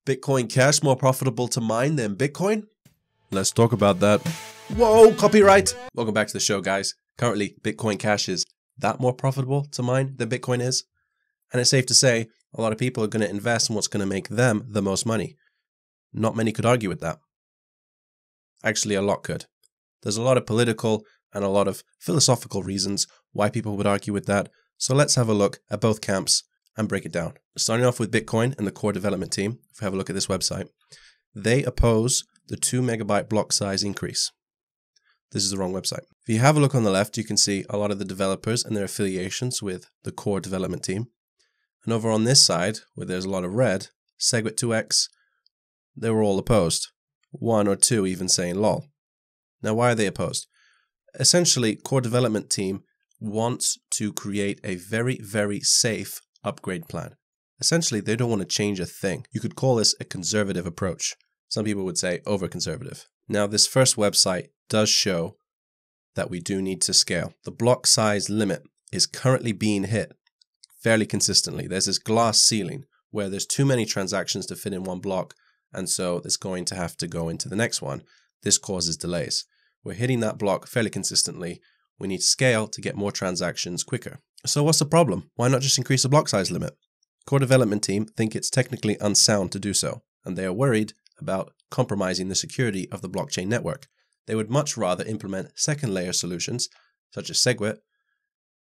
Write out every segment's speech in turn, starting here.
Bitcoin Cash more profitable to mine than Bitcoin? Let's talk about that. Whoa, copyright! Welcome back to the show, guys. Currently, Bitcoin Cash is that more profitable to mine than Bitcoin is. And it's safe to say a lot of people are going to invest in what's going to make them the most money. Not many could argue with that. Actually, a lot could. There's a lot of political and a lot of philosophical reasons why people would argue with that. So let's have a look at both camps and break it down. Starting off with Bitcoin and the core development team, if we have a look at this website, they oppose the 2 megabyte block size increase. This is the wrong website. If you have a look on the left, you can see a lot of the developers and their affiliations with the core development team. And over on this side, where there's a lot of red, SegWit2x, they were all opposed. One or two even saying lol. Now, why are they opposed? Essentially, core development team wants to create a very, very safe upgrade plan. Essentially, they don't want to change a thing. You could call this a conservative approach. Some people would say over-conservative. Now, this first website does show that we do need to scale. The block size limit is currently being hit fairly consistently. There's this glass ceiling where there's too many transactions to fit in one block, and so it's going to have to go into the next one. This causes delays. We're hitting that block fairly consistently. We need to scale to get more transactions quicker. So what's the problem? Why not just increase the block size limit? Core development team think it's technically unsound to do so, and they are worried about compromising the security of the blockchain network. They would much rather implement second layer solutions, such as SegWit,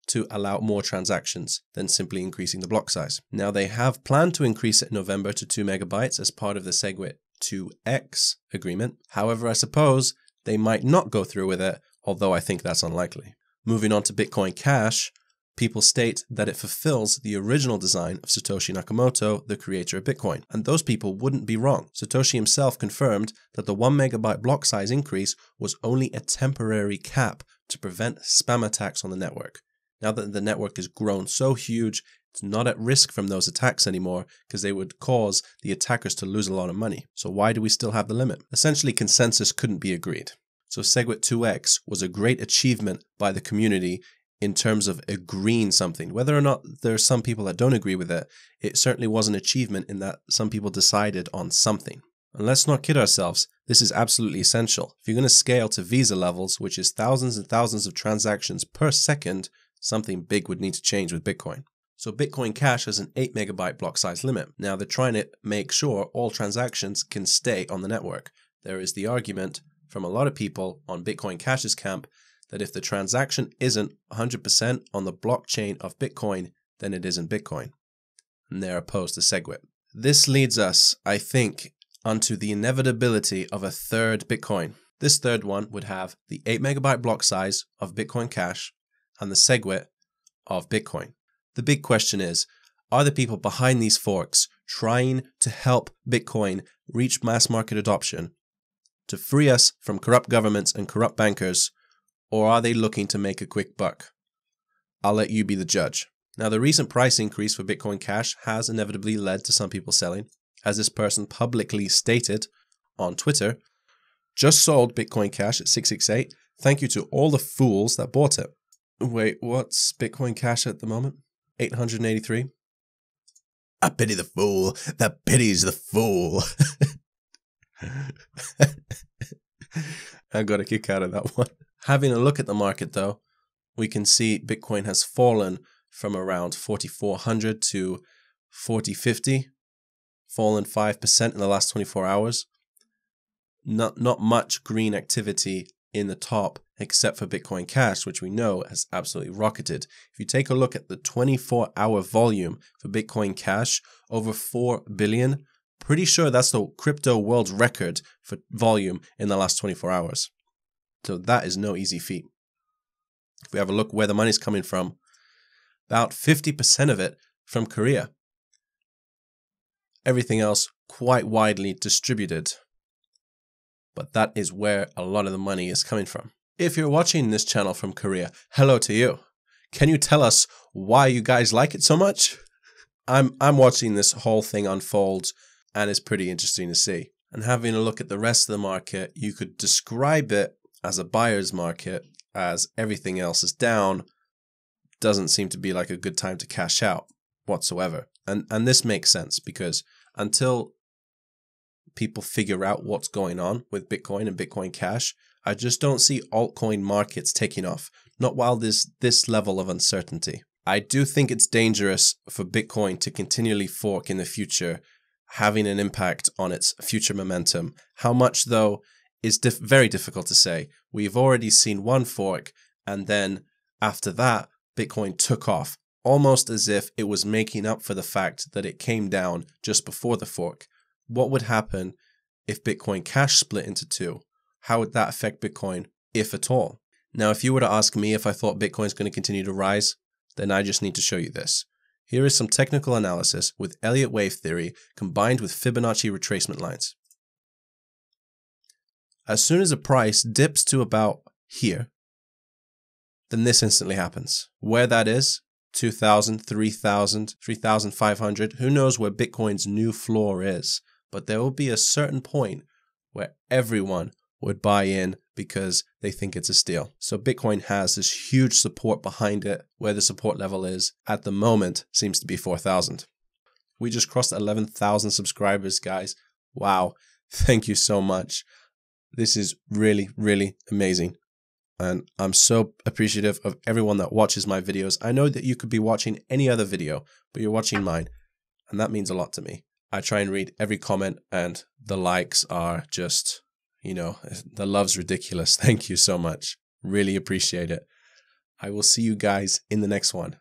to allow more transactions than simply increasing the block size. Now, they have planned to increase it in November to 2 megabytes as part of the SegWit2x agreement. However, I suppose they might not go through with it, although I think that's unlikely. Moving on to Bitcoin Cash, people state that it fulfills the original design of Satoshi Nakamoto, the creator of Bitcoin. And those people wouldn't be wrong. Satoshi himself confirmed that the 1 megabyte block size increase was only a temporary cap to prevent spam attacks on the network. Now that the network has grown so huge, it's not at risk from those attacks anymore because they would cause the attackers to lose a lot of money. So why do we still have the limit? Essentially, consensus couldn't be agreed. So SegWit2x was a great achievement by the community in terms of agreeing something. Whether or not there are some people that don't agree with it, it certainly was an achievement in that some people decided on something. And let's not kid ourselves, this is absolutely essential. If you're going to scale to Visa levels, which is thousands and thousands of transactions per second, something big would need to change with Bitcoin. So Bitcoin Cash has an 8 megabyte block size limit. Now they're trying to make sure all transactions can stay on the network. There is the argument from a lot of people on Bitcoin Cash's camp that if the transaction isn't 100% on the blockchain of Bitcoin, then it isn't Bitcoin. And they're opposed to SegWit. This leads us, I think, onto the inevitability of a third Bitcoin. This third one would have the 8 megabyte block size of Bitcoin Cash and the SegWit of Bitcoin. The big question is, are the people behind these forks trying to help Bitcoin reach mass market adoption to free us from corrupt governments and corrupt bankers, or are they looking to make a quick buck? I'll let you be the judge. Now, the recent price increase for Bitcoin Cash has inevitably led to some people selling. As this person publicly stated on Twitter, just sold Bitcoin Cash at 668. Thank you to all the fools that bought it. Wait, what's Bitcoin Cash at the moment? 883? I pity the fool that pities the fool. I got a kick out of that one. Having a look at the market, though, we can see Bitcoin has fallen from around 4,400 to 4,050, fallen 5% in the last 24 hours. Not much green activity in the top, except for Bitcoin Cash, which we know has absolutely rocketed. If you take a look at the 24-hour volume for Bitcoin Cash, over 4 billion, pretty sure that's the crypto world record for volume in the last 24 hours. So that is no easy feat. If we have a look where the money's coming from, about 50% of it from Korea. Everything else quite widely distributed. But that is where a lot of the money is coming from. If you're watching this channel from Korea, hello to you. Can you tell us why you guys like it so much? I'm watching this whole thing unfold, and it's pretty interesting to see. And having a look at the rest of the market, you could describe it as a buyer's market, as everything else is down. Doesn't seem to be like a good time to cash out whatsoever. And this makes sense because until people figure out what's going on with Bitcoin and Bitcoin Cash, I just don't see altcoin markets taking off, not while there's this level of uncertainty. I do think it's dangerous for Bitcoin to continually fork in the future, having an impact on its future momentum. How much, though, is very difficult to say. We've already seen one fork, and then after that, Bitcoin took off, almost as if it was making up for the fact that it came down just before the fork. What would happen if Bitcoin Cash split into two? How would that affect Bitcoin, if at all? Now, if you were to ask me if I thought Bitcoin is going to continue to rise, then I just need to show you this. Here is some technical analysis with Elliott wave theory combined with Fibonacci retracement lines. As soon as a price dips to about here, then this instantly happens. Where that is, 2,000, 3,000, 3,500, who knows where Bitcoin's new floor is, but there will be a certain point where everyone would buy in because they think it's a steal. So Bitcoin has this huge support behind it. Where the support level is at the moment seems to be 4,000. We just crossed 11,000 subscribers, guys. Wow. Thank you so much. This is really, really amazing. And I'm so appreciative of everyone that watches my videos. I know that you could be watching any other video, but you're watching mine. And that means a lot to me. I try and read every comment, and the likes are just, the love's ridiculous. Thank you so much. Really appreciate it. I will see you guys in the next one.